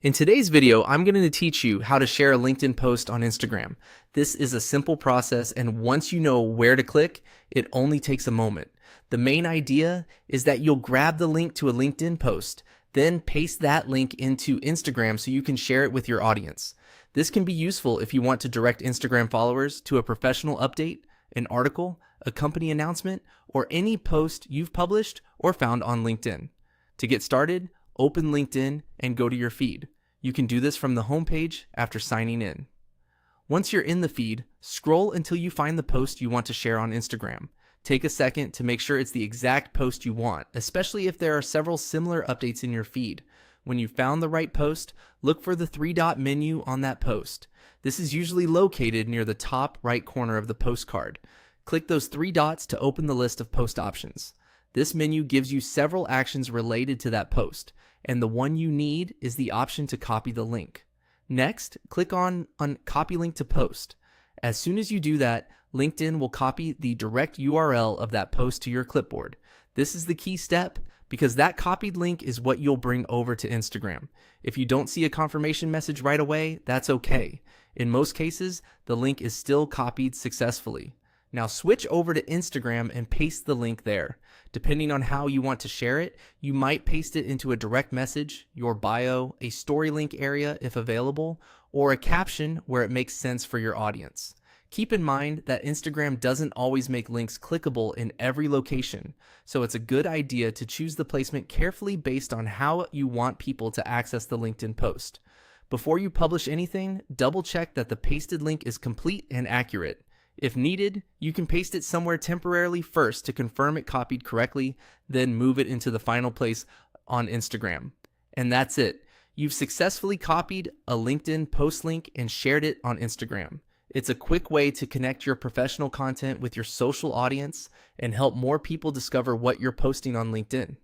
In today's video, I'm going to teach you how to share a LinkedIn post on Instagram. This is a simple process, and once you know where to click, it only takes a moment. The main idea is that you'll grab the link to a LinkedIn post, then paste that link into Instagram so you can share it with your audience. This can be useful if you want to direct Instagram followers to a professional update, an article, a company announcement, or any post you've published or found on LinkedIn. To get started, open LinkedIn and go to your feed. You can do this from the homepage after signing in. Once you're in the feed, scroll until you find the post you want to share on Instagram. Take a second to make sure it's the exact post you want, especially if there are several similar updates in your feed. When you've found the right post, look for the three-dot menu on that post. This is usually located near the top right corner of the post card. Click those three dots to open the list of post options. This menu gives you several actions related to that post, and the one you need is the option to copy the link. Next, click on Copy Link to Post. As soon as you do that, LinkedIn will copy the direct URL of that post to your clipboard. This is the key step because that copied link is what you'll bring over to Instagram. If you don't see a confirmation message right away, that's okay. In most cases, the link is still copied successfully. Now switch over to Instagram and paste the link there. Depending on how you want to share it, you might paste it into a direct message, your bio, a story link area if available, or a caption where it makes sense for your audience. Keep in mind that Instagram doesn't always make links clickable in every location, so it's a good idea to choose the placement carefully based on how you want people to access the LinkedIn post. Before you publish anything, double check that the pasted link is complete and accurate. If needed, you can paste it somewhere temporarily first to confirm it copied correctly, then move it into the final place on Instagram. And that's it. You've successfully copied a LinkedIn post link and shared it on Instagram. It's a quick way to connect your professional content with your social audience and help more people discover what you're posting on LinkedIn.